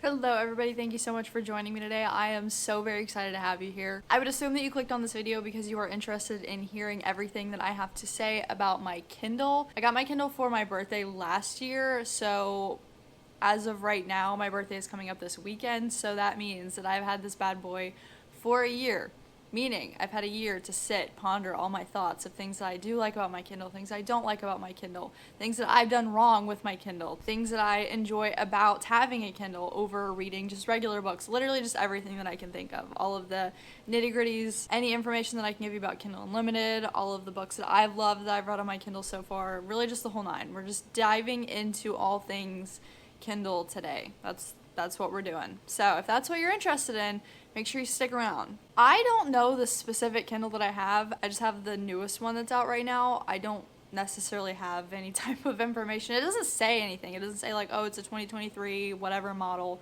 Hello everybody, thank you so much for joining me today. I am so very excited to have you here. I would assume that you clicked on this video because you are interested in hearing everything that I have to say about my Kindle. I got my Kindle for my birthday last year, so as of right now, my birthday is coming up this weekend, so that means that I've had this bad boy for a year. Meaning, I've had a year to sit, ponder all my thoughts of things that I do like about my Kindle, things I don't like about my Kindle, things that I've done wrong with my Kindle, things that I enjoy about having a Kindle over reading just regular books, literally just everything that I can think of. All of the nitty-gritties, any information that I can give you about Kindle Unlimited, all of the books that I've loved that I've read on my Kindle so far, really just the whole nine. We're just diving into all things Kindle today. That's what we're doing. So if that's what you're interested in, make sure you stick around. I don't know the specific Kindle that I have. I just have the newest one that's out right now. I don't necessarily have any type of information. It doesn't say anything. It doesn't say like, oh, it's a 2023 whatever model.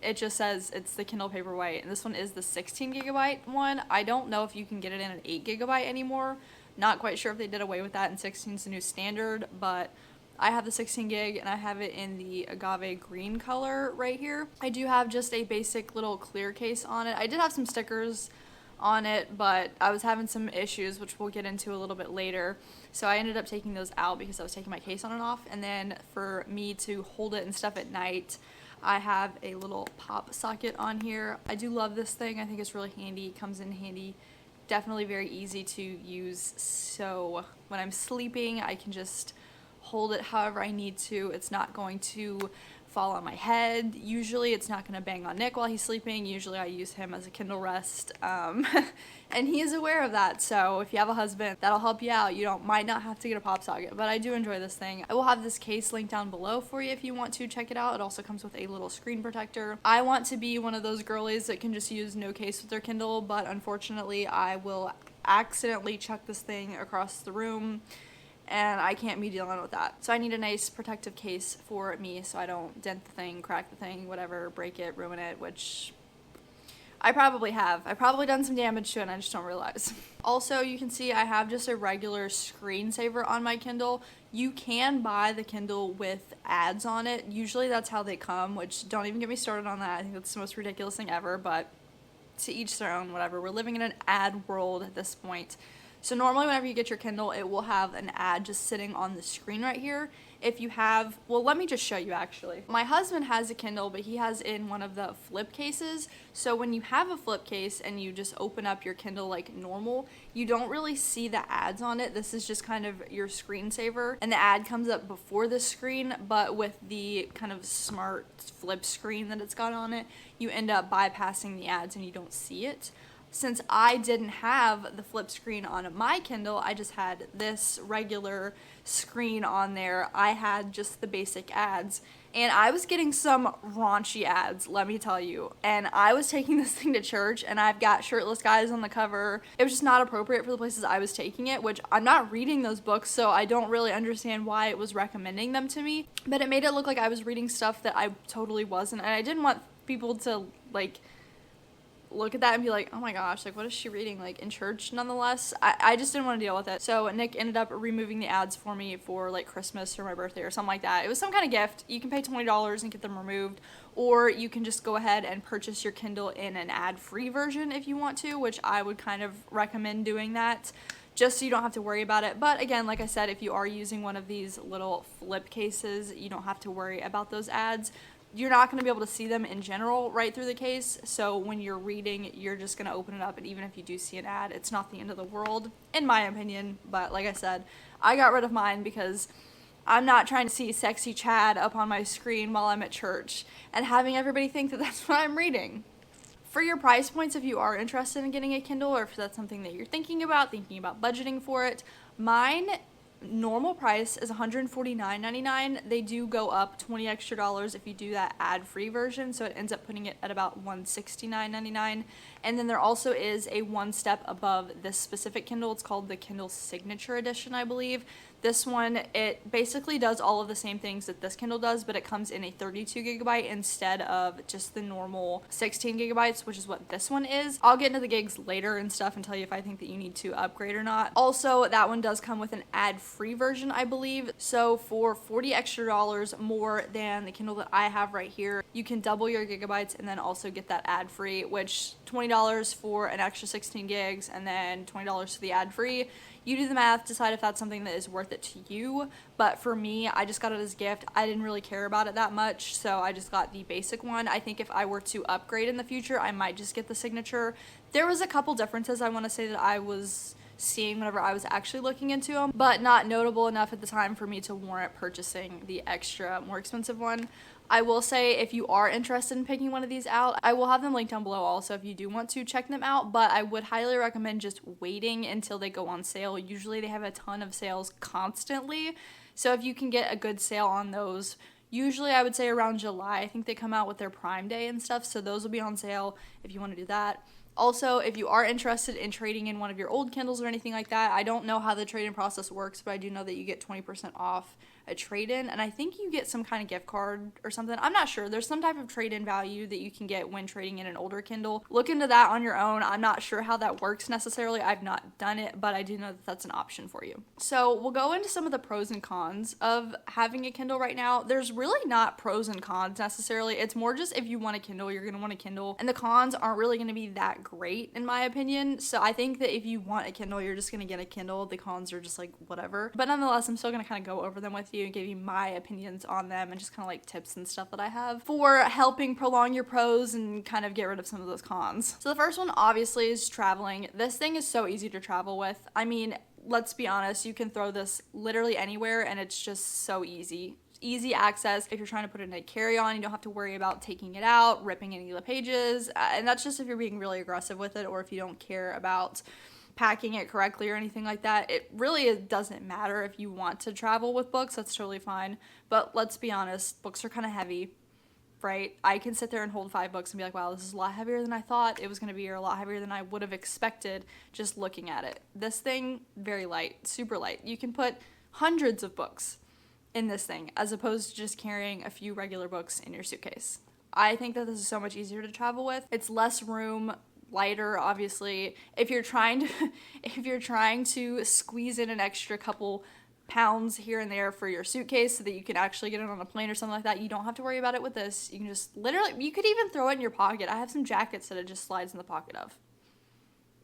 It just says it's the Kindle Paperwhite, and this one is the 16 gigabyte one. I don't know if you can get it in an 8 gigabyte anymore. Not quite sure if they did away with that and 16 is the new standard, but I have the 16 gig and I have it in the agave green color right here. I do have just a basic little clear case on it. I did have some stickers on it, but I was having some issues, which we'll get into a little bit later. So I ended up taking those out because I was taking my case on and off. And then for me to hold it and stuff at night, I have a little pop socket on here. I do love this thing. I think it's really handy. It comes in handy. Definitely very easy to use. So when I'm sleeping, I can just hold it however I need to. It's not going to fall on my head. Usually it's not going to bang on Nick while he's sleeping. Usually I use him as a Kindle rest. And he is aware of that. So if you have a husband, that'll help you out. You might not have to get a pop socket, but I do enjoy this thing. I will have this case linked down below for you if you want to check it out. It also comes with a little screen protector. I want to be one of those girlies that can just use no case with their Kindle, but unfortunately I will accidentally chuck this thing across the room, and I can't be dealing with that. So I need a nice protective case for me so I don't dent the thing, crack the thing, whatever, break it, ruin it, which I probably have. I've probably done some damage to it and I just don't realize. Also, you can see I have just a regular screensaver on my Kindle. You can buy the Kindle with ads on it. Usually that's how they come, which don't even get me started on that. I think that's the most ridiculous thing ever, but to each their own, whatever. We're living in an ad world at this point. So normally whenever you get your Kindle, it will have an ad just sitting on the screen right here. If you have, well, let me just show you actually. My husband has a Kindle, but he has in one of the flip cases. So when you have a flip case and you just open up your Kindle like normal, you don't really see the ads on it. This is just kind of your screensaver, and the ad comes up before the screen, but with the kind of smart flip screen that it's got on it, you end up bypassing the ads and you don't see it. Since I didn't have the flip screen on my Kindle, I just had this regular screen on there. I had just the basic ads, and I was getting some raunchy ads, let me tell you. And I was taking this thing to church, and I've got shirtless guys on the cover. It was just not appropriate for the places I was taking it, which I'm not reading those books, so I don't really understand why it was recommending them to me. But it made it look like I was reading stuff that I totally wasn't, and I didn't want people to, like, look at that and be like, oh my gosh, like what is she reading, like in church nonetheless. I just didn't want to deal with it. So Nick ended up removing the ads for me for like Christmas or my birthday or something like that. It was some kind of gift. You can pay $20 and get them removed, or you can just go ahead and purchase your Kindle in an ad-free version if you want to, which I would kind of recommend doing that, just so you don't have to worry about it. But again, like I said, if you are using one of these little flip cases, you don't have to worry about those ads. You're not going to be able to see them in general right through the case, so when you're reading, you're just going to open it up, and even if you do see an ad, it's not the end of the world, in my opinion. But like I said, I got rid of mine because I'm not trying to see sexy Chad up on my screen while I'm at church and having everybody think that that's what I'm reading. For your price points, if you are interested in getting a Kindle, or if that's something that you're thinking about budgeting for it, mine normal price is $149.99. They do go up $20 extra if you do that ad-free version, so it ends up putting it at about $169.99. And then there also is a one step above this specific Kindle. It's called the Kindle Signature Edition, I believe. This one, it basically does all of the same things that this Kindle does, but it comes in a 32 gigabyte instead of just the normal 16 gigabytes, which is what this one is. I'll get into the gigs later and stuff and tell you if I think that you need to upgrade or not. Also, that one does come with an ad-free version, I believe. So for $40 extra more than the Kindle that I have right here, you can double your gigabytes and then also get that ad-free, which $20 for an extra 16 gigs and then $20 for the ad-free. You do the math, decide if that's something that is worth it to you. But for me, I just got it as a gift. I didn't really care about it that much, so I just got the basic one. I think if I were to upgrade in the future, I might just get the signature. There was a couple differences I want to say that I was seeing whenever I was actually looking into them, but not notable enough at the time for me to warrant purchasing the extra more expensive one. I will say if you are interested in picking one of these out, I will have them linked down below also if you do want to check them out, but I would highly recommend just waiting until they go on sale. Usually they have a ton of sales constantly, so if you can get a good sale on those, usually I would say around July, I think they come out with their Prime Day and stuff, so those will be on sale if you want to do that. Also, if you are interested in trading in one of your old Kindles or anything like that, I don't know how the trade-in process works, but I do know that you get 20% off a trade-in, and I think you get some kind of gift card or something. I'm not sure. There's some type of trade-in value that you can get when trading in an older Kindle. Look into that on your own. I'm not sure how that works necessarily. I've not done it, but I do know that that's an option for you. So we'll go into some of the pros and cons of having a Kindle right now. There's really not pros and cons necessarily. It's more just if you want a Kindle, you're going to want a Kindle, and the cons aren't really going to be that great in my opinion. So I think that if you want a Kindle, you're just going to get a Kindle. The cons are just like whatever. But nonetheless, I'm still going to kind of go over them with you and give you my opinions on them and just kind of like tips and stuff that I have for helping prolong your pros and kind of get rid of some of those cons. So the first one obviously is traveling. This thing is so easy to travel with. I mean, let's be honest, you can throw this literally anywhere and it's just so easy access. If you're trying to put it in a carry-on, you don't have to worry about taking it out, ripping any of the pages, and that's just if you're being really aggressive with it or if you don't care about packing it correctly or anything like that. It really doesn't matter if you want to travel with books, that's totally fine. But let's be honest, books are kind of heavy, right? I can sit there and hold 5 books and be like, wow, this is a lot heavier than I thought it was going to be, or a lot heavier than I would have expected just looking at it. This thing, very light, super light. You can put hundreds of books in this thing as opposed to just carrying a few regular books in your suitcase. I think that this is so much easier to travel with. It's less room, lighter, obviously. If you're trying to squeeze in an extra couple pounds here and there for your suitcase so that you can actually get it on a plane or something like that, you don't have to worry about it with this. You can just literally, you could even throw it in your pocket. I have some jackets that it just slides in the pocket of.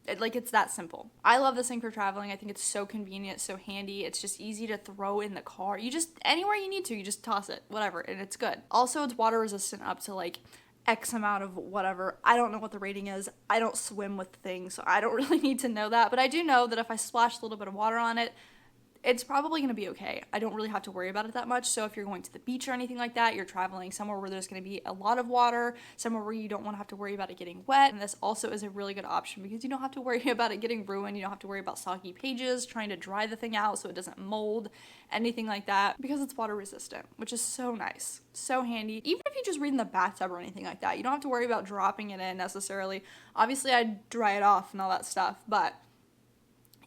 It's that simple. I love this thing for traveling. I think it's so convenient, so handy. It's just easy to throw in the car. You just, anywhere you need to, you just toss it, whatever, and it's good. Also, it's water resistant up to like X amount of whatever. I don't know what the rating is. I don't swim with things, so I don't really need to know that. But I do know that if I splash a little bit of water on it, it's probably going to be okay. I don't really have to worry about it that much. So if you're going to the beach or anything like that, you're traveling somewhere where there's going to be a lot of water, somewhere where you don't want to have to worry about it getting wet. And this also is a really good option because you don't have to worry about it getting ruined. You don't have to worry about soggy pages, trying to dry the thing out so it doesn't mold, anything like that, because it's water resistant, which is so nice, so handy. Even if you just read in the bathtub or anything like that, you don't have to worry about dropping it in necessarily. Obviously, I'd dry it off and all that stuff, but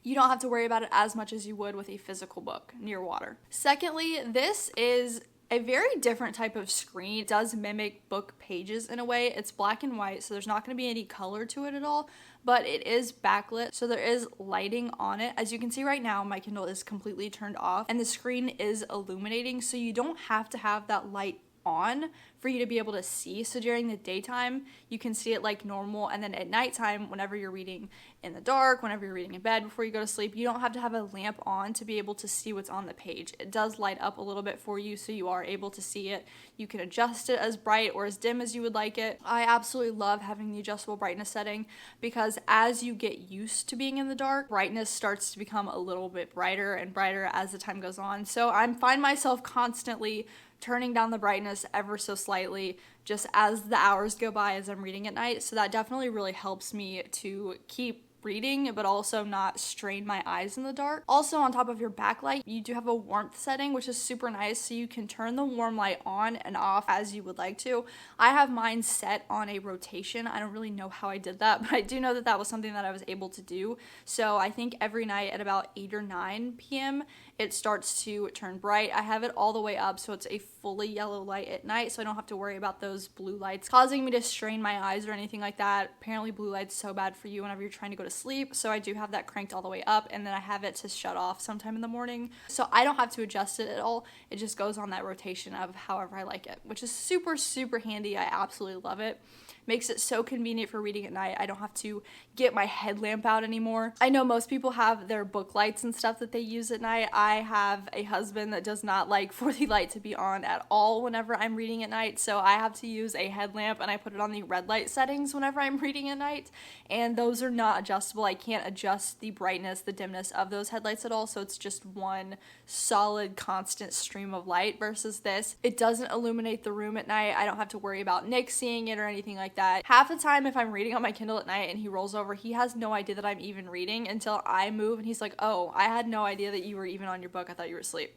you don't have to worry about it as much as you would with a physical book near water. Secondly, this is a very different type of screen. It does mimic book pages in a way. It's black and white, so there's not going to be any color to it at all, but it is backlit, so there is lighting on it. As you can see right now, my Kindle is completely turned off, and the screen is illuminating, so you don't have to have that light on for you to be able to see. So during the daytime, you can see it like normal, and then at nighttime, whenever you're reading in the dark, whenever you're reading in bed before you go to sleep, you don't have to have a lamp on to be able to see what's on the page. It does light up a little bit for you, so you are able to see it. You can adjust it as bright or as dim as you would like it. I absolutely love having the adjustable brightness setting because as you get used to being in the dark, brightness starts to become a little bit brighter and brighter as the time goes on. So I find myself constantly turning down the brightness ever so slightly just as the hours go by as I'm reading at night. So that definitely really helps me to keep reading, but also not strain my eyes in the dark. Also, on top of your backlight, you do have a warmth setting, which is super nice, so you can turn the warm light on and off as you would like to. I have mine set on a rotation. I don't really know how I did that, but I do know that that was something that I was able to do. So I think every night at about 8 or 9 p.m., it starts to turn bright. I have it all the way up, so it's a fully yellow light at night, so I don't have to worry about those blue lights causing me to strain my eyes or anything like that. Apparently blue light's so bad for you whenever you're trying to go to sleep, so I do have that cranked all the way up, and then I have it to shut off sometime in the morning, so I don't have to adjust it at all. It just goes on that rotation of however I like it, which is super, super handy. I absolutely love it. Makes it so convenient for reading at night. I don't have to get my headlamp out anymore. I know most people have their book lights and stuff that they use at night. I have a husband that does not like for the light to be on at all whenever I'm reading at night, so I have to use a headlamp, and I put it on the red light settings whenever I'm reading at night, and those are not adjustable. I can't adjust the brightness, the dimness of those headlights at all, so it's just one solid constant stream of light versus this. It doesn't illuminate the room at night. I don't have to worry about Nick seeing it or anything like that. Half the time if I'm reading on my Kindle at night and he rolls over, he has no idea that I'm even reading until I move, and he's like, oh, I had no idea that you were even on your book. I thought you were asleep.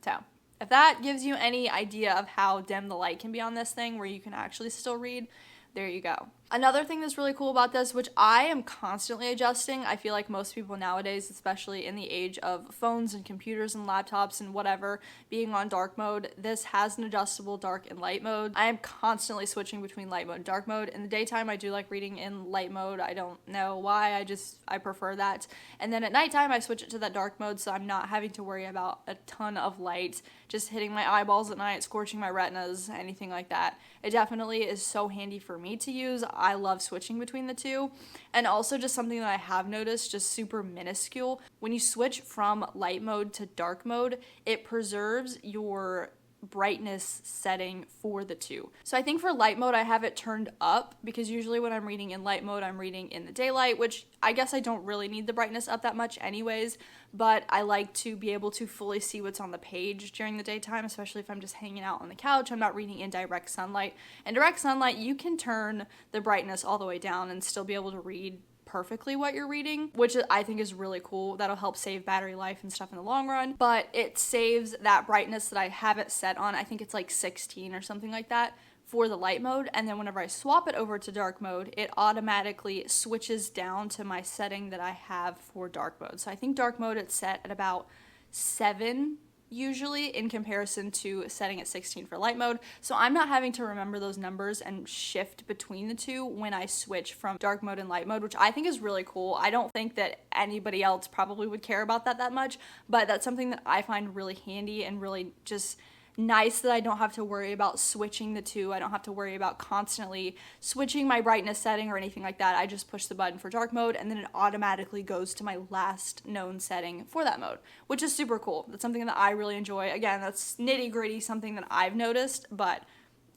So if that gives you any idea of how dim the light can be on this thing where you can actually still read, there you go. Another thing that's really cool about this, which I am constantly adjusting, I feel like most people nowadays, especially in the age of phones and computers and laptops and whatever, being on dark mode, this has an adjustable dark and light mode. I am constantly switching between light mode and dark mode. In the daytime, I do like reading in light mode. I don't know why, I prefer that. And then at nighttime, I switch it to that dark mode, so I'm not having to worry about a ton of light just hitting my eyeballs at night, scorching my retinas, anything like that. It definitely is so handy for me to use. I love switching between the two. And also just something that I have noticed, just super minuscule, when you switch from light mode to dark mode, it preserves your brightness setting for the two. So I think for light mode I have it turned up, because usually when I'm reading in light mode I'm reading in the daylight, which I guess I don't really need the brightness up that much anyways, but I like to be able to fully see what's on the page during the daytime, especially if I'm just hanging out on the couch. I'm not reading in direct sunlight. In direct sunlight you can turn the brightness all the way down and still be able to read perfectly what you're reading, which I think is really cool. That'll help save battery life and stuff in the long run, but it saves that brightness that I have it set on. I think it's like 16 or something like that for the light mode, and then whenever I swap it over to dark mode, it automatically switches down to my setting that I have for dark mode. So I think dark mode it's set at about 7 usually in comparison to setting at 16 for light mode. So I'm not having to remember those numbers and shift between the two when I switch from dark mode and light mode, which I think is really cool. I don't think that anybody else probably would care about that much, but that's something that I find really handy and really just nice, that I don't have to worry about switching the two. I don't have to worry about constantly switching my brightness setting or anything like that. I just push the button for dark mode and then it automatically goes to my last known setting for that mode, which is super cool. That's something that I really enjoy. Again, that's nitty gritty, something that I've noticed, but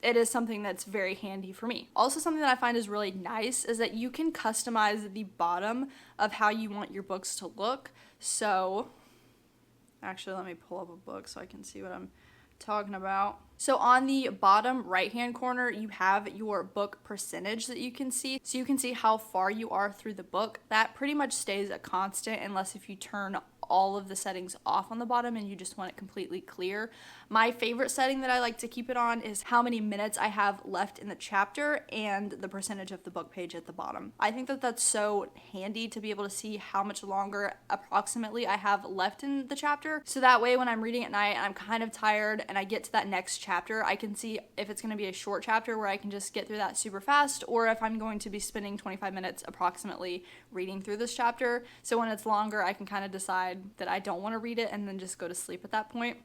it is something that's very handy for me. Also, something that I find is really nice is that you can customize the bottom of how you want your books to look. So actually, let me pull up a book so I can see what I'm talking about. So on the bottom right hand corner you have your book percentage that you can see, so you can see how far you are through the book. That pretty much stays a constant unless if you turn all of the settings off on the bottom and you just want it completely clear. My favorite setting that I like to keep it on is how many minutes I have left in the chapter and the percentage of the book page at the bottom. I think that that's so handy to be able to see how much longer approximately I have left in the chapter, so that way when I'm reading at night and I'm kind of tired and I get to that next chapter, I can see if it's going to be a short chapter where I can just get through that super fast, or if I'm going to be spending 25 minutes approximately reading through this chapter. So when it's longer I can kind of decide that I don't want to read it and then just go to sleep at that point.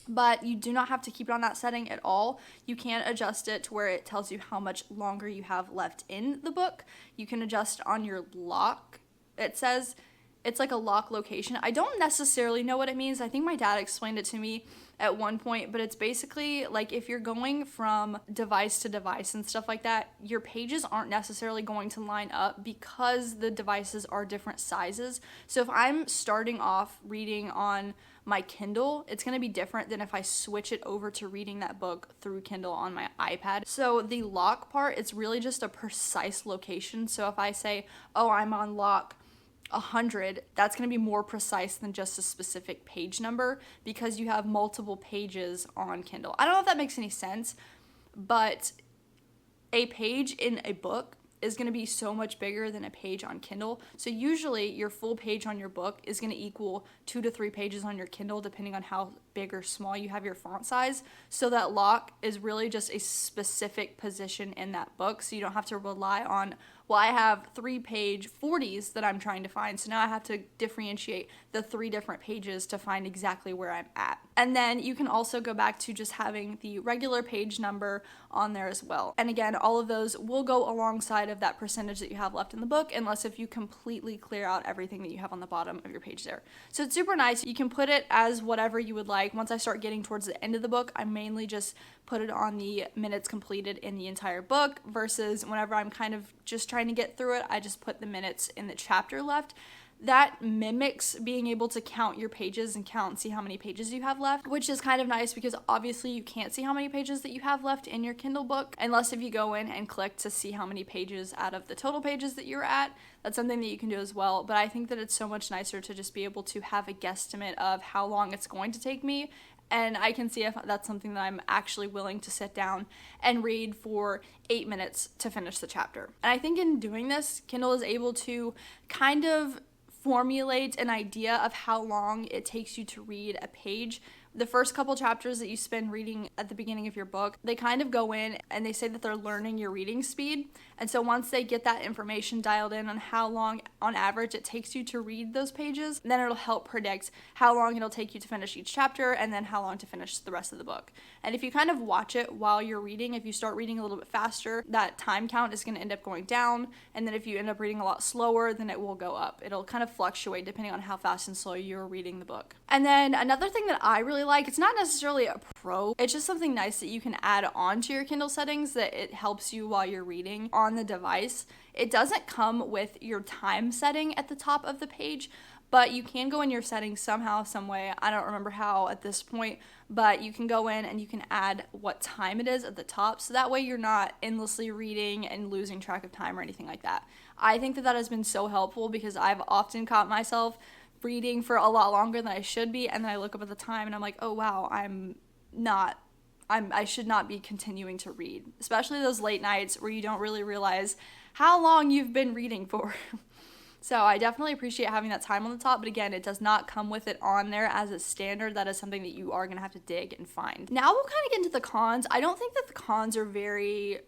But you do not have to keep it on that setting at all. You can adjust it to where it tells you how much longer you have left in the book. You can adjust on your lock. It says it's like a lock location. I don't necessarily know what it means. I think my dad explained it to me at one point, but it's basically like if you're going from device to device and stuff like that, your pages aren't necessarily going to line up because the devices are different sizes. So if I'm starting off reading on my Kindle, it's going to be different than if I switch it over to reading that book through Kindle on my iPad. So the lock part, it's really just a precise location. So if I say, oh, I'm on lock 100, that's going to be more precise than just a specific page number because you have multiple pages on Kindle. I don't know if that makes any sense, but a page in a book is going to be so much bigger than a page on Kindle. So usually your full page on your book is going to equal 2 to 3 pages on your Kindle, depending on how big or small you have your font size. So that lock is really just a specific position in that book. So you don't have to rely on, well, I have 3 page 40s that I'm trying to find. So now I have to differentiate the 3 different pages to find exactly where I'm at. And then you can also go back to just having the regular page number on there as well. And again, all of those will go alongside of that percentage that you have left in the book, unless if you completely clear out everything that you have on the bottom of your page there. So it's super nice. You can put it as whatever you would like. Once I start getting towards the end of the book, I mainly just put it on the minutes completed in the entire book, versus whenever I'm kind of just trying to get through it, I just put the minutes in the chapter left. That mimics being able to count your pages and count and see how many pages you have left, which is kind of nice because obviously you can't see how many pages that you have left in your Kindle book unless if you go in and click to see how many pages out of the total pages that you're at. That's something that you can do as well, but I think that it's so much nicer to just be able to have a guesstimate of how long it's going to take me, and I can see if that's something that I'm actually willing to sit down and read for 8 minutes to finish the chapter. And I think in doing this, Kindle is able to kind of formulate an idea of how long it takes you to read a page. The first couple chapters that you spend reading at the beginning of your book, they kind of go in and they say that they're learning your reading speed. And so once they get that information dialed in on how long on average it takes you to read those pages, then it'll help predict how long it'll take you to finish each chapter and then how long to finish the rest of the book. And if you kind of watch it while you're reading, if you start reading a little bit faster, that time count is going to end up going down. And then if you end up reading a lot slower, then it will go up. It'll kind of fluctuate depending on how fast and slow you're reading the book. And then another thing that I really like, it's not necessarily a pro, it's just something nice that you can add on to your Kindle settings that it helps you while you're reading on the device. It doesn't come with your time setting at the top of the page, but you can go in your settings somehow, some way. I don't remember how at this point, but you can go in and you can add what time it is at the top, so that way you're not endlessly reading and losing track of time or anything like that. I think that that has been so helpful because I've often caught myself reading for a lot longer than I should be, and then I look up at the time and I'm like, oh wow, I should not be continuing to read, especially those late nights where you don't really realize how long you've been reading for. So I definitely appreciate having that time on the top, but again, it does not come with it on there as a standard. That is something that you are going to have to dig and find. Now we'll kind of get into the cons. I don't think that the cons are very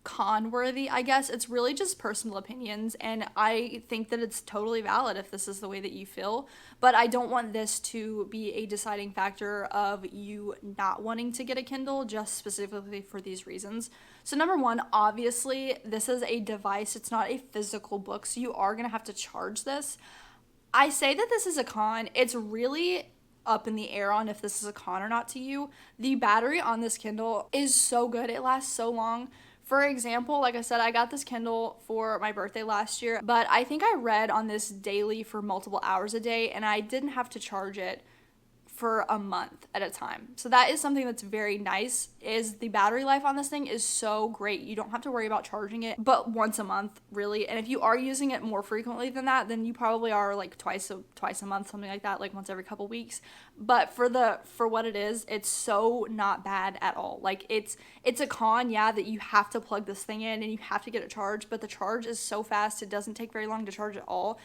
con-worthy, I guess. It's really just personal opinions, and I think that it's totally valid if this is the way that you feel, but I don't want this to be a deciding factor of you not wanting to get a Kindle just specifically for these reasons. So number one, obviously, this is a device. It's not a physical book, so you are going to have to charge this. I say that this is a con. It's really up in the air on if this is a con or not to you. The battery on this Kindle is so good. It lasts so long. For example, like I said, I got this Kindle for my birthday last year, but I think I read on this daily for multiple hours a day, and I didn't have to charge it for a month at a time. So that is something that's very nice, is the battery life on this thing is so great. You don't have to worry about charging it but once a month, really. And if you are using it more frequently than that, then you probably are like twice a month, something like that, like once every couple weeks. But for what it is, it's so not bad at all. Like it's a con, yeah, that you have to plug this thing in and you have to get it charged, but the charge is so fast, it doesn't take very long to charge at all.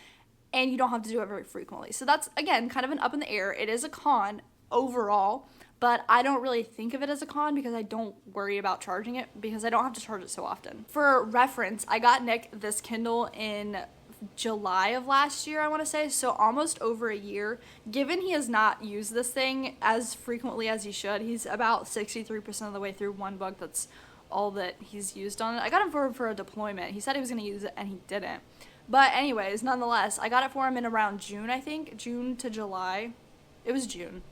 And you don't have to do it very frequently. So that's, again, kind of an up in the air. It is a con overall, but I don't really think of it as a con because I don't worry about charging it because I don't have to charge it so often. For reference, I got Nick this Kindle in July of last year, I want to say, so almost over a year. Given he has not used this thing as frequently as he should, he's about 63% of the way through one book. That's all that he's used on it. I got him for a deployment. He said he was going to use it and he didn't. But anyways, nonetheless, I got it for him in around June, I think. June to July. It was June.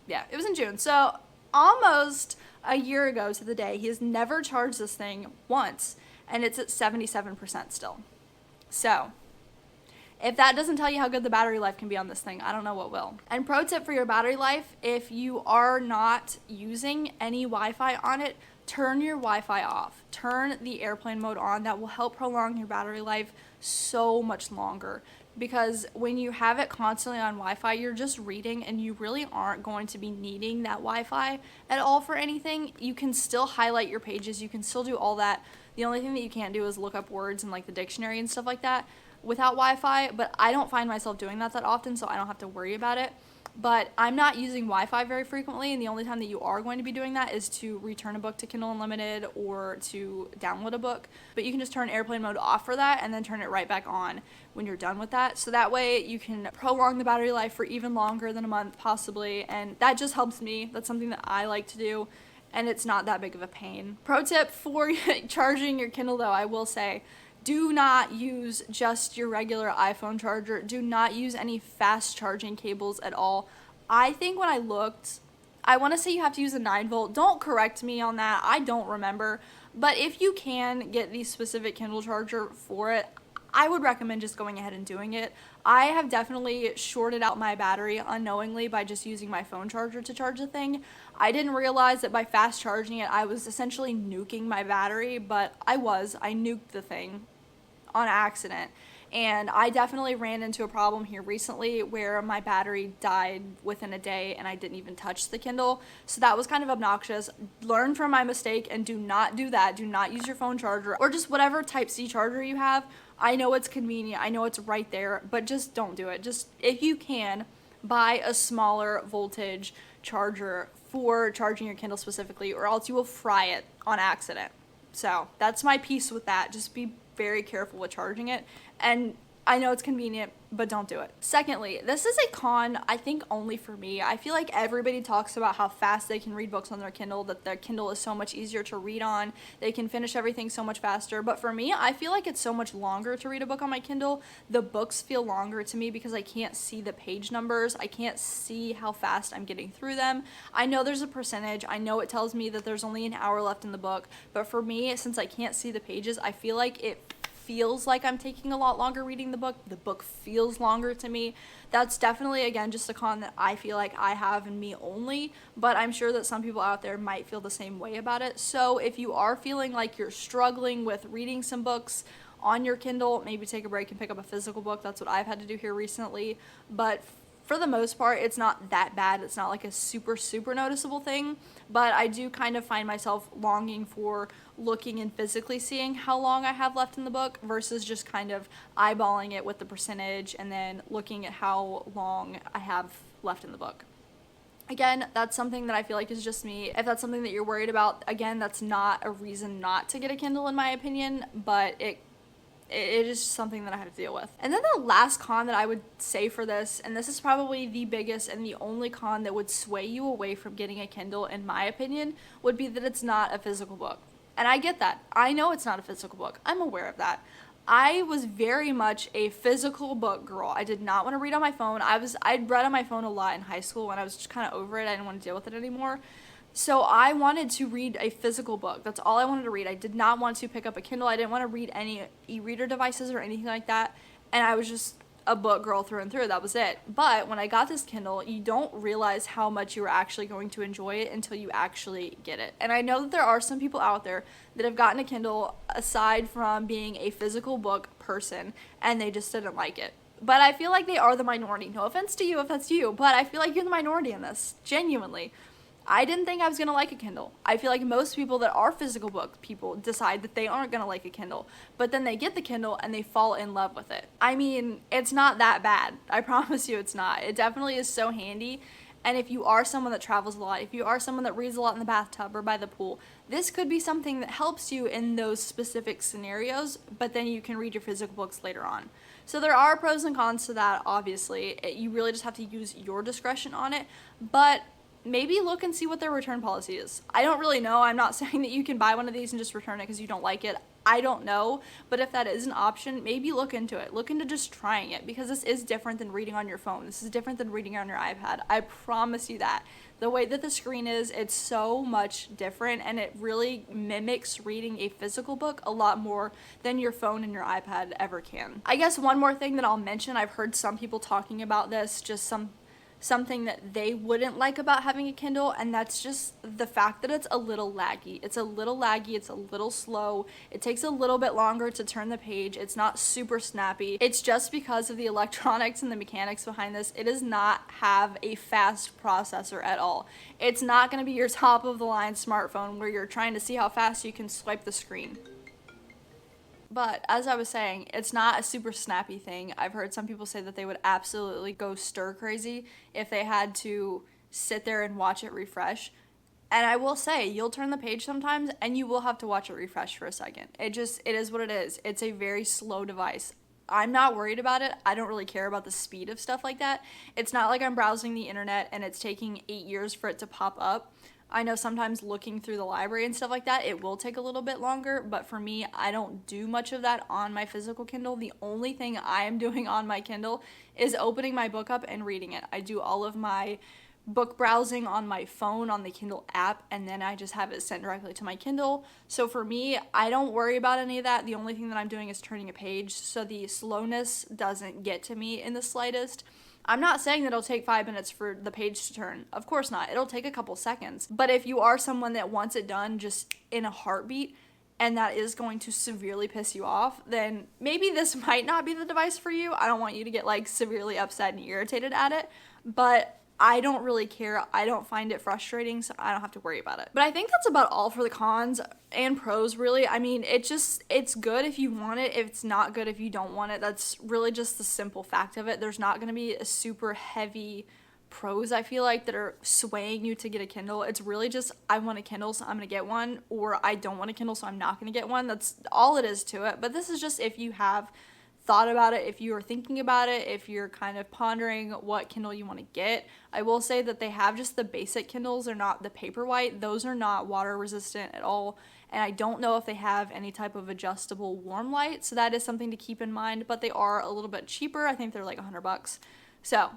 Yeah, it was in June. So almost a year ago to the day, he has never charged this thing once. And it's at 77% still. So If that doesn't tell you how good the battery life can be on this thing, I don't know what will. And pro tip for your battery life, if you are not using any Wi-Fi on it, turn your Wi-Fi off. Turn the airplane mode on. That will help prolong your battery life so much longer. Because when you have it constantly on Wi-Fi, you're just reading and you really aren't going to be needing that Wi-Fi at all for anything. You can still highlight your pages. You can still do all that. The only thing that you can't do is look up words in like the dictionary and stuff like that without Wi-Fi, but I don't find myself doing that often, so I don't have to worry about it. But I'm not using Wi-Fi very frequently, and the only time that you are going to be doing that is to return a book to Kindle Unlimited or to download a book. But you can just turn airplane mode off for that and then turn it right back on when you're done with that. So that way you can prolong the battery life for even longer than a month possibly, and that just helps me. That's something that I like to do, and it's not that big of a pain. Pro tip for charging your Kindle though, I will say, do not use just your regular iPhone charger. Do not use any fast charging cables at all. I think when I looked, I want to say you have to use a 9-volt. Don't correct me on that. I don't remember. But if you can get the specific Kindle charger for it, I would recommend just going ahead and doing it. I have definitely shorted out my battery unknowingly by just using my phone charger to charge the thing. I didn't realize that by fast charging it, I was essentially nuking my battery, but I nuked the thing on accident. And I definitely ran into a problem here recently where my battery died within a day and I didn't even touch the Kindle. So that was kind of obnoxious. Learn from my mistake and do not do that. Do not use your phone charger or just whatever Type-C charger you have. I know it's convenient. I know it's right there, but just don't do it. Just, if you can, buy a smaller voltage charger for charging your Kindle specifically, or else you will fry it on accident. So that's my piece with that. Just be very careful with charging it, and I know it's convenient, but don't do it. Secondly, this is a con, I think, only for me. I feel like everybody talks about how fast they can read books on their Kindle, that their Kindle is so much easier to read on, they can finish everything so much faster, but for me, I feel like it's so much longer to read a book on my Kindle. The books feel longer to me because I can't see the page numbers, I can't see how fast I'm getting through them. I know there's a percentage, I know it tells me that there's only an hour left in the book, but for me, since I can't see the pages, I feel like it feels like I'm taking a lot longer reading the book. The book feels longer to me. That's definitely, again, just a con that I feel like I have in me only, but I'm sure that some people out there might feel the same way about it. So if you are feeling like you're struggling with reading some books on your Kindle, maybe take a break and pick up a physical book. That's what I've had to do here recently, but for the most part, it's not that bad. It's not like a super noticeable thing, but I do kind of find myself longing for looking and physically seeing how long I have left in the book versus just kind of eyeballing it with the percentage and then looking at how long I have left in the book. Again, that's something that I feel like is just me. If that's something that you're worried about, again, that's not a reason not to get a Kindle in my opinion, but it is just something that I have to deal with. And then the last con that I would say for this, and this is probably the biggest and the only con that would sway you away from getting a Kindle, in my opinion, would be that it's not a physical book. And I get that. I know it's not a physical book. I'm aware of that. I was very much a physical book girl. I did not want to read on my phone. I'd read on my phone a lot in high school when I was just kind of over it. I didn't want to deal with it anymore. So I wanted to read a physical book. That's all I wanted to read. I did not want to pick up a Kindle. I didn't want to read any e-reader devices or anything like that. And I was just a book girl through and through. That was it. But when I got this Kindle, you don't realize how much you are actually going to enjoy it until you actually get it. And I know that there are some people out there that have gotten a Kindle aside from being a physical book person, and they just didn't like it. But I feel like they are the minority. No offense to you if that's you, but I feel like you're the minority in this. Genuinely. I didn't think I was going to like a Kindle. I feel like most people that are physical book people decide that they aren't going to like a Kindle, but then they get the Kindle and they fall in love with it. I mean, it's not that bad. I promise you it's not. It definitely is so handy. And if you are someone that travels a lot, if you are someone that reads a lot in the bathtub or by the pool, this could be something that helps you in those specific scenarios, but then you can read your physical books later on. So there are pros and cons to that, obviously. You really just have to use your discretion on it, but maybe look and see what their return policy is. I don't really know. I'm not saying that you can buy one of these and just return it because you don't like it. I don't know, but if that is an option, maybe look into it. Look into just trying it, because this is different than reading on your phone. This is different than reading on your iPad. I promise you that. The way that the screen is, it's so much different, and it really mimics reading a physical book a lot more than your phone and your iPad ever can. I guess one more thing that I'll mention, I've heard some people talking about this, just something that they wouldn't like about having a Kindle, and that's just the fact that it's a little laggy. It's a little laggy, it's a little slow, it takes a little bit longer to turn the page, it's not super snappy. It's just because of the electronics and the mechanics behind this. It does not have a fast processor at all. It's not going to be your top of the line smartphone where you're trying to see how fast you can swipe the screen. But as I was saying, it's not a super snappy thing. I've heard some people say that they would absolutely go stir crazy if they had to sit there and watch it refresh. And I will say, you'll turn the page sometimes and you will have to watch it refresh for a second. It is what it is. It's a very slow device. I'm not worried about it. I don't really care about the speed of stuff like that. It's not like I'm browsing the internet and it's taking 8 years for it to pop up. I know sometimes looking through the library and stuff like that, it will take a little bit longer, but for me, I don't do much of that on my physical Kindle. The only thing I am doing on my Kindle is opening my book up and reading it. I do all of my book browsing on my phone on the Kindle app, and then I just have it sent directly to my Kindle. So for me, I don't worry about any of that. The only thing that I'm doing is turning a page, so the slowness doesn't get to me in the slightest. I'm not saying that it'll take 5 minutes for the page to turn. Of course not. It'll take a couple seconds. But if you are someone that wants it done just in a heartbeat, and that is going to severely piss you off, then maybe this might not be the device for you. I don't want you to get severely upset and irritated at it, but I don't really care. I don't find it frustrating, so I don't have to worry about it. But I think that's about all for the cons and pros, really. I mean, it's good if you want it. It's not good if you don't want it. That's really just the simple fact of it. There's not going to be a super heavy pros, I feel like, that are swaying you to get a Kindle. It's really just, I want a Kindle, so I'm going to get one, or I don't want a Kindle, so I'm not going to get one. That's all it is to it. But this is just if you have thought about it, if you are thinking about it, if you're kind of pondering what Kindle you want to get. I will say that they have just the basic Kindles. They're not the Paperwhite. Those are not water resistant at all. And I don't know if they have any type of adjustable warm light, so that is something to keep in mind, but they are a little bit cheaper. I think they're like $100. So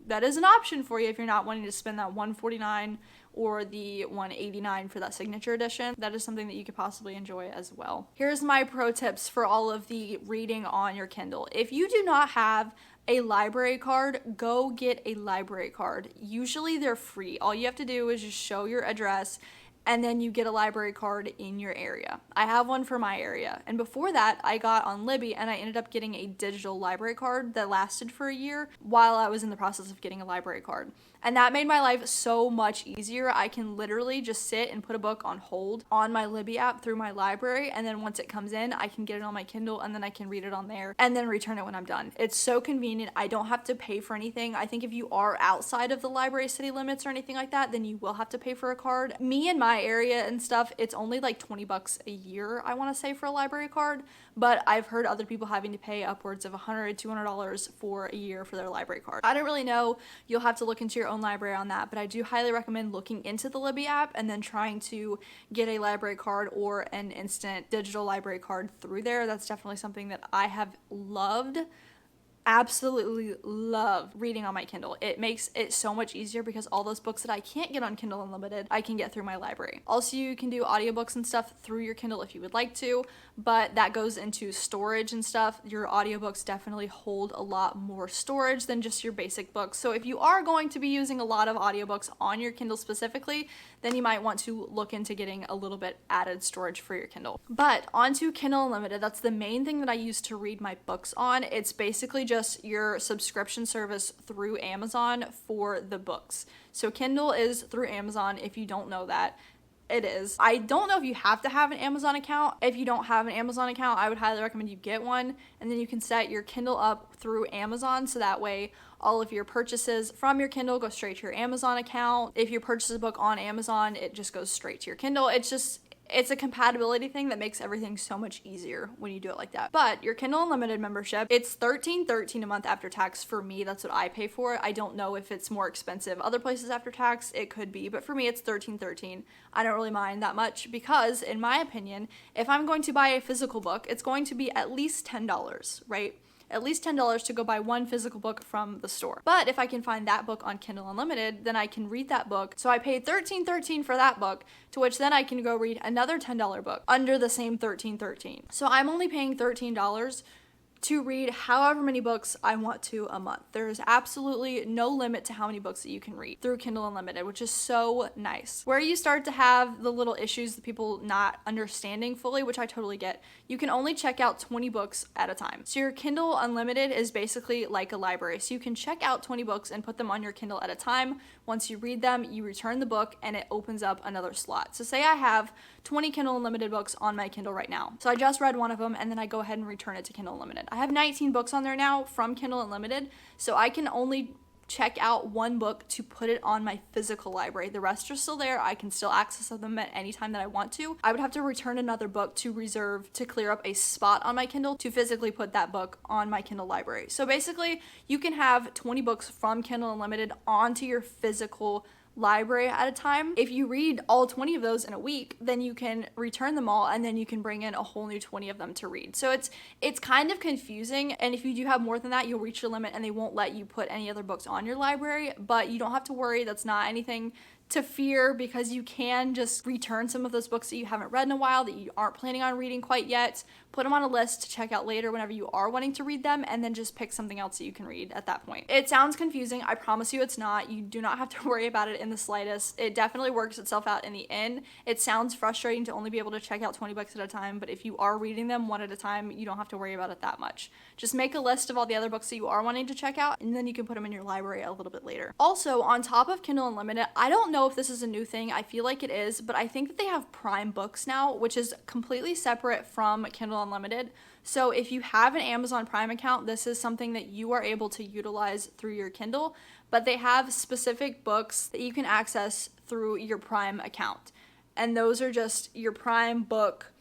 that is an option for you if you're not wanting to spend that $149 or the $189 for that signature edition. That is something that you could possibly enjoy as well. Here's my pro tips for all of the reading on your Kindle. If you do not have a library card, go get a library card. Usually they're free. All you have to do is just show your address, and then you get a library card in your area. I have one for my area. And before that, I got on Libby, and I ended up getting a digital library card that lasted for a year while I was in the process of getting a library card. And that made my life so much easier. I can literally just sit and put a book on hold on my Libby app through my library, and then once it comes in, I can get it on my Kindle, and then I can read it on there, and then return it when I'm done. It's so convenient. I don't have to pay for anything. I think if you are outside of the library city limits or anything like that, then you will have to pay for a card. Me in my area and stuff, it's only like $20 a year, I want to say, for a library card, but I've heard other people having to pay upwards of $100, $200 for a year for their library card. I don't really know. You'll have to look into your own library on that, but I do highly recommend looking into the Libby app and then trying to get a library card or an instant digital library card through there. That's definitely something that I have loved. Absolutely love reading on my Kindle. It makes it so much easier because all those books that I can't get on Kindle Unlimited, I can get through my library. Also, you can do audiobooks and stuff through your Kindle if you would like to, but that goes into storage and stuff. Your audiobooks definitely hold a lot more storage than just your basic books. So if you are going to be using a lot of audiobooks on your Kindle specifically, then you might want to look into getting a little bit added storage for your Kindle. But onto Kindle Unlimited, that's the main thing that I use to read my books on. It's basically just your subscription service through Amazon for the books. So Kindle is through Amazon, if you don't know that. It is. I don't know if you have to have an Amazon account. If you don't have an Amazon account, I would highly recommend you get one, and then you can set your Kindle up through Amazon, so that way all of your purchases from your Kindle go straight to your Amazon account. If you purchase a book on Amazon, it just goes straight to your Kindle. It's it's a compatibility thing that makes everything so much easier when you do it like that. But your Kindle Unlimited membership, it's $13.13 a month after tax for me. That's what I pay for. I don't know if it's more expensive other places after tax. It could be, but for me it's $13.13. I don't really mind that much because, in my opinion, if I'm going to buy a physical book, it's going to be at least $10, right? At least $10 to go buy one physical book from the store. But if I can find that book on Kindle Unlimited, then I can read that book. So I paid $13.13 for that book, to which then I can go read another $10 book under the same $13.13. So I'm only paying $13 to read however many books I want to a month. There is absolutely no limit to how many books that you can read through Kindle Unlimited, which is so nice. Where you start to have the little issues, the people not understanding fully, which I totally get, you can only check out 20 books at a time. So your Kindle Unlimited is basically like a library. So you can check out 20 books and put them on your Kindle at a time. Once you read them, you return the book and it opens up another slot. So say I have 20 Kindle Unlimited books on my Kindle right now. So I just read one of them and then I go ahead and return it to Kindle Unlimited. I have 19 books on there now from Kindle Unlimited, so I can only check out one book to put it on my physical library. The rest are still there. I can still access them at any time that I want to. I would have to return another book to clear up a spot on my Kindle to physically put that book on my Kindle library. So basically, you can have 20 books from Kindle Unlimited onto your physical library at a time. If you read all 20 of those in a week, then you can return them all and then you can bring in a whole new 20 of them to read. So it's kind of confusing, and if you do have more than that, you'll reach your limit and they won't let you put any other books on your library, but you don't have to worry. That's not anything to fear, because you can just return some of those books that you haven't read in a while, that you aren't planning on reading quite yet, put them on a list to check out later whenever you are wanting to read them, and then just pick something else that you can read at that point. It sounds confusing. I promise you it's not. You do not have to worry about it in the slightest. It definitely works itself out in the end. It sounds frustrating to only be able to check out 20 books at a time, but if you are reading them one at a time, you don't have to worry about it that much. Just make a list of all the other books that you are wanting to check out, and then you can put them in your library a little bit later. Also, on top of Kindle Unlimited, I don't know if this is a new thing. I feel like it is, but I think that they have Prime Books now, which is completely separate from Kindle Unlimited. So if you have an Amazon Prime account, this is something that you are able to utilize through your Kindle, but they have specific books that you can access through your Prime account. And those are just your Prime book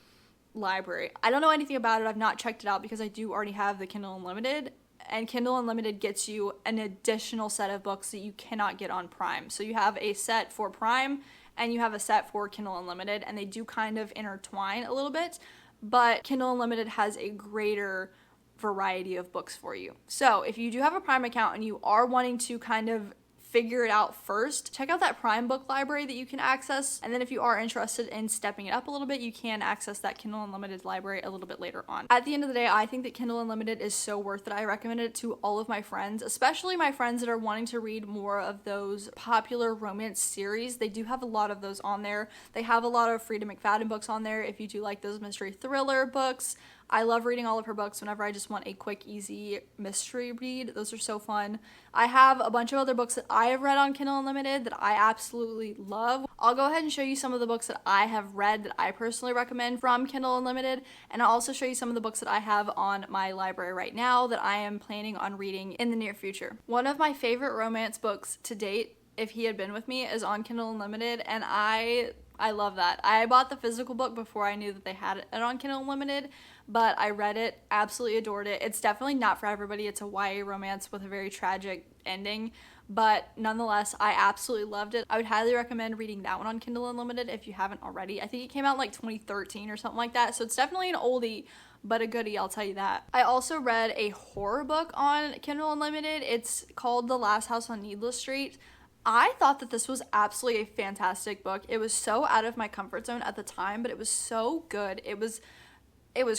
library. I don't know anything about it. I've not checked it out because I do already have the Kindle Unlimited, and Kindle Unlimited gets you an additional set of books that you cannot get on Prime. So you have a set for Prime and you have a set for Kindle Unlimited, and they do kind of intertwine a little bit, but Kindle Unlimited has a greater variety of books for you. So if you do have a Prime account and you are wanting to kind of figure it out first, check out that Prime book library that you can access, and then if you are interested in stepping it up a little bit, you can access that Kindle Unlimited library a little bit later on. At the end of the day, I think that Kindle Unlimited is so worth it. I recommend it to all of my friends, especially my friends that are wanting to read more of those popular romance series. They do have a lot of those on there. They have a lot of Frida McFadden books on there if you do like those mystery thriller books. I love reading all of her books whenever I just want a quick, easy mystery read. Those are so fun. I have a bunch of other books that I have read on Kindle Unlimited that I absolutely love. I'll go ahead and show you some of the books that I have read that I personally recommend from Kindle Unlimited, and I'll also show you some of the books that I have on my library right now that I am planning on reading in the near future. One of my favorite romance books to date, If He Had Been With Me, is on Kindle Unlimited, and I love that. I bought the physical book before I knew that they had it on Kindle Unlimited, but I read it, absolutely adored it. It's definitely not for everybody. It's a YA romance with a very tragic ending, but nonetheless, I absolutely loved it. I would highly recommend reading that one on Kindle Unlimited if you haven't already. I think it came out in like 2013 or something like that, so it's definitely an oldie, but a goodie, I'll tell you that. I also read a horror book on Kindle Unlimited. It's called The Last House on Needless Street. I thought that this was absolutely a fantastic book. It was so out of my comfort zone at the time, but it was so good. It was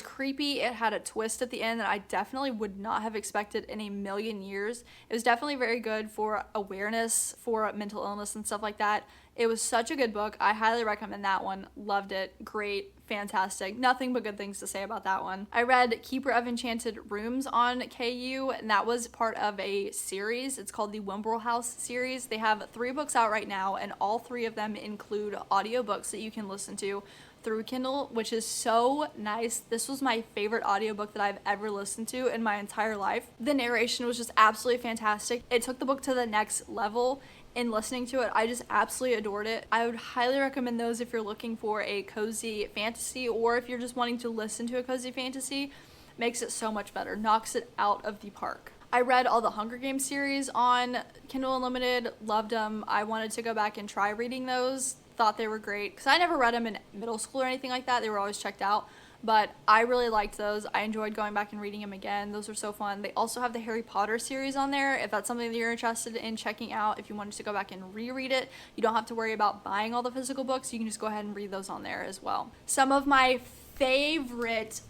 creepy. It had a twist at the end that I definitely would not have expected in a million years. It was definitely very good for awareness for mental illness and stuff like that. It was such a good book. I highly recommend that one. Loved it. Great. Fantastic. Nothing but good things to say about that one. I read Keeper of Enchanted Rooms on KU, and that was part of a series. It's called the Wimble House series. They have 3 books out right now, and all 3 of them include audiobooks that you can listen to through Kindle, which is so nice. This was my favorite audiobook that I've ever listened to in my entire life. The narration was just absolutely fantastic. It took the book to the next level, in listening to it. I just absolutely adored it. I would highly recommend those if you're looking for a cozy fantasy, or if you're just wanting to listen to a cozy fantasy. Makes it so much better, knocks it out of the park. I read all the Hunger Games series on Kindle Unlimited, loved them. I wanted to go back and try reading those, thought they were great, because I never read them in middle school or anything like that. They were always checked out, but I really liked those. I enjoyed going back and reading them again. Those were so fun. They also have the Harry Potter series on there, if that's something that you're interested in checking out. If you wanted to go back and reread it, you don't have to worry about buying all the physical books. You can just go ahead and read those on there as well. Some of my favorite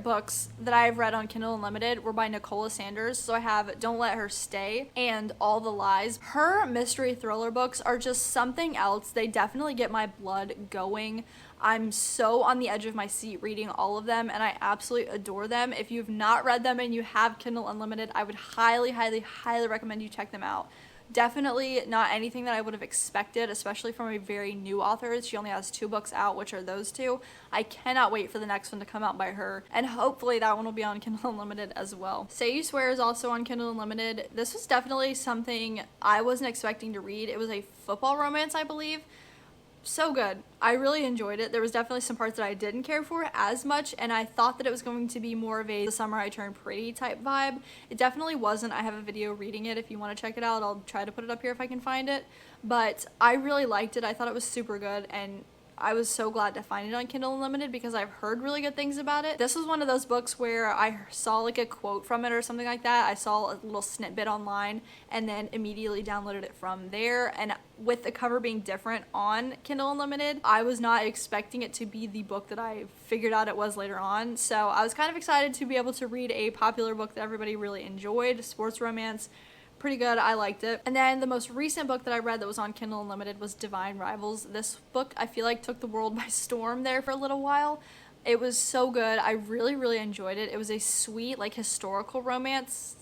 books that I've read on Kindle Unlimited were by Nicola Sanders. So I have Don't Let Her Stay and All the Lies. Her mystery thriller books are just something else. They definitely get my blood going. I'm so on the edge of my seat reading all of them, and I absolutely adore them. If you've not read them and you have Kindle Unlimited, I would highly, highly, highly recommend you check them out. Definitely not anything that I would have expected, especially from a very new author. She only has 2 books out, which are those 2. I cannot wait for the next one to come out by her, and hopefully that one will be on Kindle Unlimited as well. Say You Swear is also on Kindle Unlimited. This was definitely something I wasn't expecting to read. It was a football romance, I believe. So good. I really enjoyed it. There was definitely some parts that I didn't care for as much, and I thought that it was going to be more of a The Summer I Turned Pretty type vibe. It definitely wasn't. I have a video reading it if you want to check it out. I'll try to put it up here if I can find it. But I really liked it. I thought it was super good, and I was so glad to find it on Kindle Unlimited because I've heard really good things about it. This was one of those books where I saw like a quote from it or something like that. I saw a little snippet online and then immediately downloaded it from there. And with the cover being different on Kindle Unlimited, I was not expecting it to be the book that I figured out it was later on. So I was kind of excited to be able to read a popular book that everybody really enjoyed, sports romance. Pretty good. I liked it. And then the most recent book that I read that was on Kindle Unlimited was Divine Rivals. This book I feel like took the world by storm there for a little while. It was so good. I really, really enjoyed it. It was a sweet, like, historical romance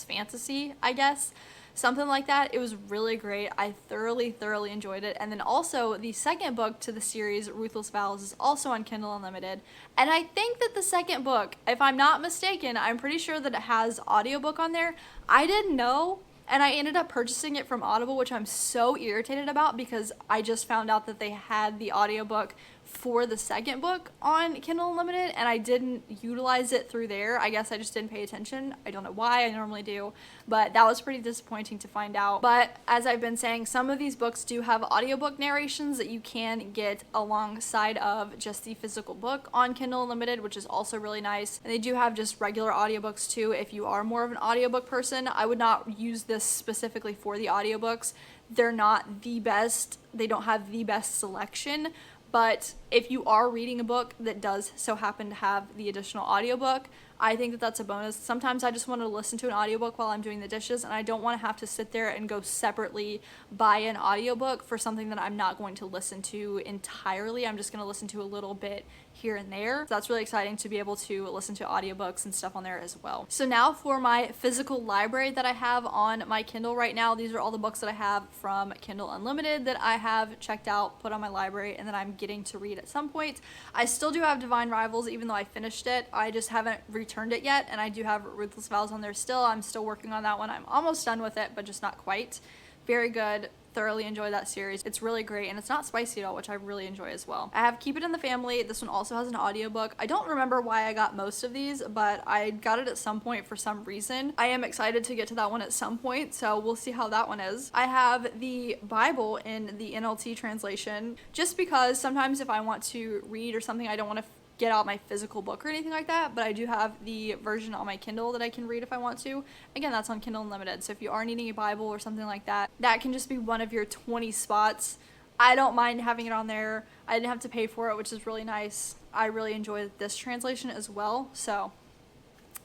fantasy, I guess. Something like that. It was really great. I thoroughly enjoyed it. And then also the second book to the series, Ruthless Vows, is also on Kindle Unlimited. And I think that the second book, if I'm not mistaken, I'm pretty sure that it has audiobook on there. I didn't know, and I ended up purchasing it from Audible, which I'm so irritated about because I just found out that they had the audiobook for the second book on Kindle Unlimited, and I didn't utilize it through there. I guess I just didn't pay attention. I don't know why. I normally do, but that was pretty disappointing to find out. But as I've been saying, some of these books do have audiobook narrations that you can get alongside of just the physical book on Kindle Unlimited, which is also really nice. And they do have just regular audiobooks too if you are more of an audiobook person. I would not use this specifically for the audiobooks. They're not the best. They don't have the best selection. But if you are reading a book that does so happen to have the additional audiobook, I think that that's a bonus. Sometimes I just want to listen to an audiobook while I'm doing the dishes, and I don't want to have to sit there and go separately buy an audiobook for something that I'm not going to listen to entirely. I'm just going to listen to a little bit here and there. So that's really exciting to be able to listen to audiobooks and stuff on there as well. So now for my physical library that I have on my Kindle right now, these are all the books that I have from Kindle Unlimited that I have checked out, put on my library, and that I'm getting to read at some point. I still do have Divine Rivals, even though I finished it. I just haven't returned it yet, and I do have Ruthless Vows on there still. I'm still working on that one. I'm almost done with it, but just not quite. Very good. Thoroughly enjoy that series. It's really great, and it's not spicy at all, which I really enjoy as well. I have Keep It in the Family. This one also has an audiobook. I don't remember why I got most of these, but I got it at some point for some reason. I am excited to get to that one at some point, so we'll see how that one is. I have the Bible in the NLT translation, just because sometimes if I want to read or something, I don't want to get out my physical book or anything like that, but I do have the version on my Kindle that I can read if I want to. Again, that's on Kindle Unlimited, so if you are needing a Bible or something like that, that can just be one of your 20 spots. I don't mind having it on there. I didn't have to pay for it, which is really nice. I really enjoy this translation as well, so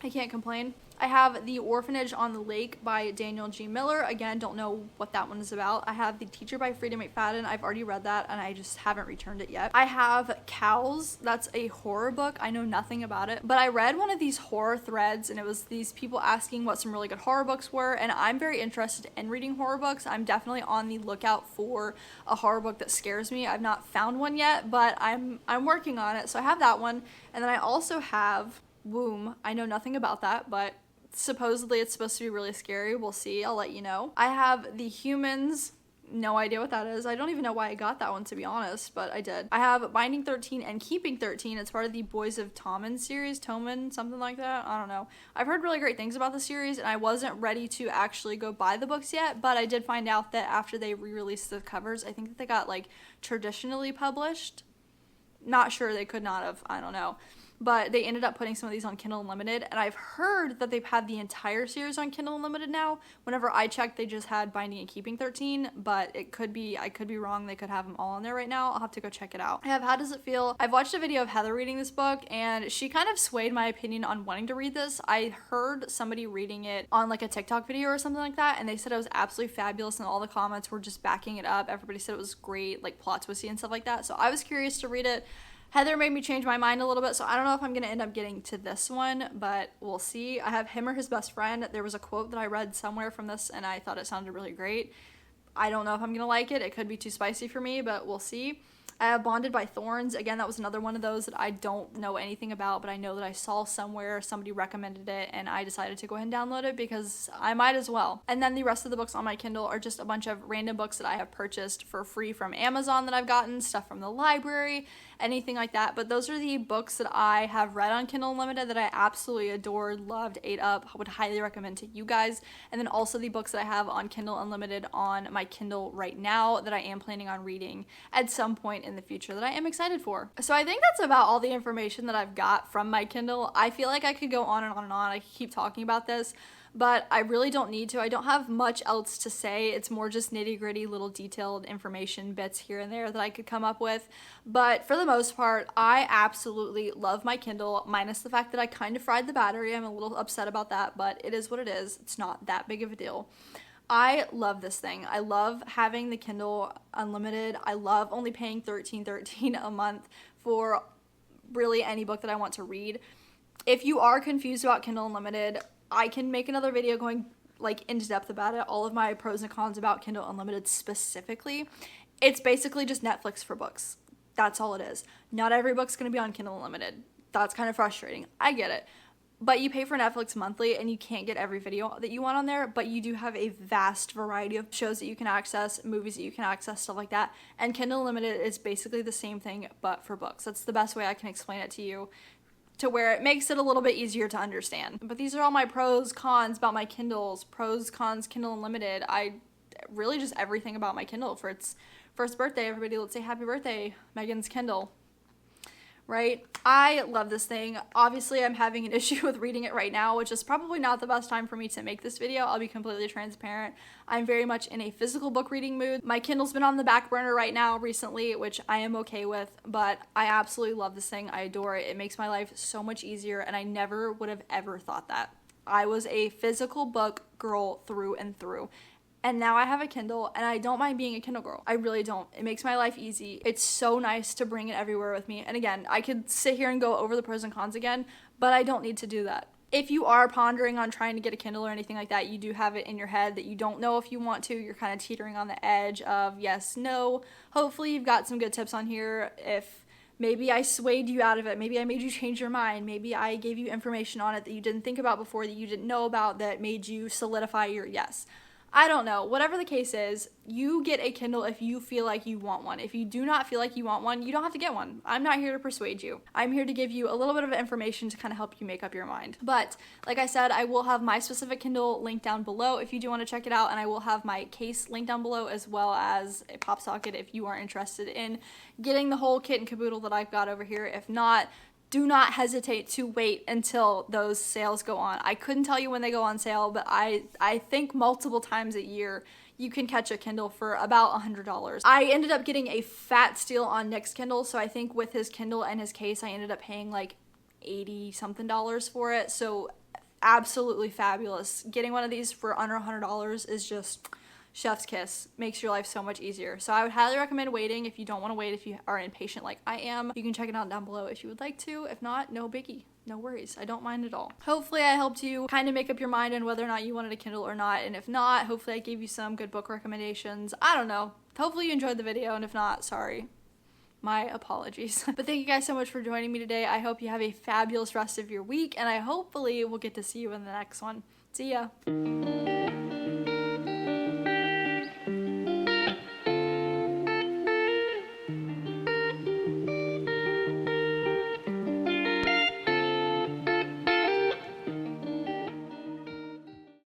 I can't complain. I have The Orphanage on the Lake by Daniel G. Miller. Again, don't know what that one is about. I have The Teacher by Frida McFadden. I've already read that, and I just haven't returned it yet. I have Cows. That's a horror book. I know nothing about it, but I read one of these horror threads, and it was these people asking what some really good horror books were, and I'm very interested in reading horror books. I'm definitely on the lookout for a horror book that scares me. I've not found one yet, but I'm working on it, so I have that one. And then I also have Womb. I know nothing about that, but Supposedly it's supposed to be really scary. We'll see. I'll let you know. I have The Humans. No idea what that is. I don't even know why I got that one, to be honest, but I did. I have Binding 13 and Keeping 13. It's part of the Boys of Tommen series. Tommen, something like that. I don't know. I've heard really great things about the series, and I wasn't ready to actually go buy the books yet, but I did find out that after they re-released the covers, I think that they got, like, traditionally published. Not sure, they could not have. I don't know. But they ended up putting some of these on Kindle Unlimited, and I've heard that they've had the entire series on Kindle Unlimited now. Whenever I checked, they just had Binding and Keeping 13, but I could be wrong. They could have them all on there right now. I'll have to go check it out. I have How Does It Feel? I've watched a video of Heather reading this book, and she kind of swayed my opinion on wanting to read this. I heard somebody reading it on like a TikTok video or something like that, and they said it was absolutely fabulous, and all the comments were just backing it up. Everybody said it was great, like plot twisty and stuff like that. So I was curious to read it. Heather made me change my mind a little bit, so I don't know if I'm going to end up getting to this one, but we'll see. I have Him or His Best Friend. There was a quote that I read somewhere from this, and I thought it sounded really great. I don't know if I'm going to like it. It could be too spicy for me, but we'll see. I have Bonded by Thorns. Again, that was another one of those that I don't know anything about, but I know that I saw somewhere, somebody recommended it, and I decided to go ahead and download it because I might as well. And then the rest of the books on my Kindle are just a bunch of random books that I have purchased for free from Amazon that I've gotten, stuff from the library, anything like that. But those are the books that I have read on Kindle Unlimited that I absolutely adored, loved, ate up, would highly recommend to you guys. And then also the books that I have on Kindle Unlimited on my Kindle right now that I am planning on reading at some point in the future that I am excited for. So I think that's about all the information that I've got from my Kindle. I feel like I could go on and on and on. I keep talking about this, but I really don't need to. I don't have much else to say. It's more just nitty-gritty little detailed information bits here and there that I could come up with. But for the most part, I absolutely love my Kindle, minus the fact that I kind of fried the battery. I'm a little upset about that, but it is what it is. It's not that big of a deal. I love this thing. I love having the Kindle Unlimited. I love only paying $13.13 a month for really any book that I want to read. If you are confused about Kindle Unlimited, I can make another video going like into depth about it, all of my pros and cons about Kindle Unlimited specifically. It's basically just Netflix for books. That's all it is. Not every book's going to be on Kindle Unlimited. That's kind of frustrating. I get it. But you pay for Netflix monthly and you can't get every video that you want on there, but you do have a vast variety of shows that you can access, movies that you can access, stuff like that. And Kindle Unlimited is basically the same thing, but for books. That's the best way I can explain it to you, to where it makes it a little bit easier to understand. But these are all my pros, cons about my Kindles, pros, cons, Kindle Unlimited. I really just everything about my Kindle. For its first birthday, everybody, let's say happy birthday, Megan's Kindle. Right? I love this thing. Obviously, I'm having an issue with reading it right now, which is probably not the best time for me to make this video. I'll be completely transparent. I'm very much in a physical book reading mood. My Kindle's been on the back burner right now recently, which I am okay with, but I absolutely love this thing. I adore it. It makes my life so much easier, and I never would have ever thought that. I was a physical book girl through and through. And now I have a Kindle, and I don't mind being a Kindle girl. I really don't. It makes my life easy. It's so nice to bring it everywhere with me. And again, I could sit here and go over the pros and cons again, but I don't need to do that. If you are pondering on trying to get a Kindle or anything like that, you do have it in your head that you don't know if you want to, you're kind of teetering on the edge of yes, no. Hopefully you've got some good tips on here. If maybe I swayed you out of it, maybe I made you change your mind, maybe I gave you information on it that you didn't think about before, that you didn't know about, that made you solidify your yes. I don't know. Whatever the case is, you get a Kindle if you feel like you want one. If you do not feel like you want one, you don't have to get one. I'm not here to persuade you. I'm here to give you a little bit of information to kind of help you make up your mind. But like I said, I will have my specific Kindle linked down below if you do want to check it out, and I will have my case linked down below as well as a pop socket if you are interested in getting the whole kit and caboodle that I've got over here. If not, do not hesitate to wait until those sales go on. I couldn't tell you when they go on sale, but I think multiple times a year you can catch a Kindle for about $100. I ended up getting a fat steal on Nick's Kindle, so I think with his Kindle and his case, I ended up paying like $80 something for it. So absolutely fabulous. Getting one of these for under $100 is just chef's kiss. Makes your life so much easier. So I would highly recommend waiting if you don't want to wait, if you are impatient like I am. You can check it out down below if you would like to. If not, no biggie. No worries. I don't mind at all. Hopefully I helped you kind of make up your mind on whether or not you wanted a Kindle or not. And if not, hopefully I gave you some good book recommendations. I don't know. Hopefully you enjoyed the video, and if not, sorry. my apologies. But thank you guys so much for joining me today. I hope you have a fabulous rest of your week, and I hopefully will get to see you in the next one. See ya.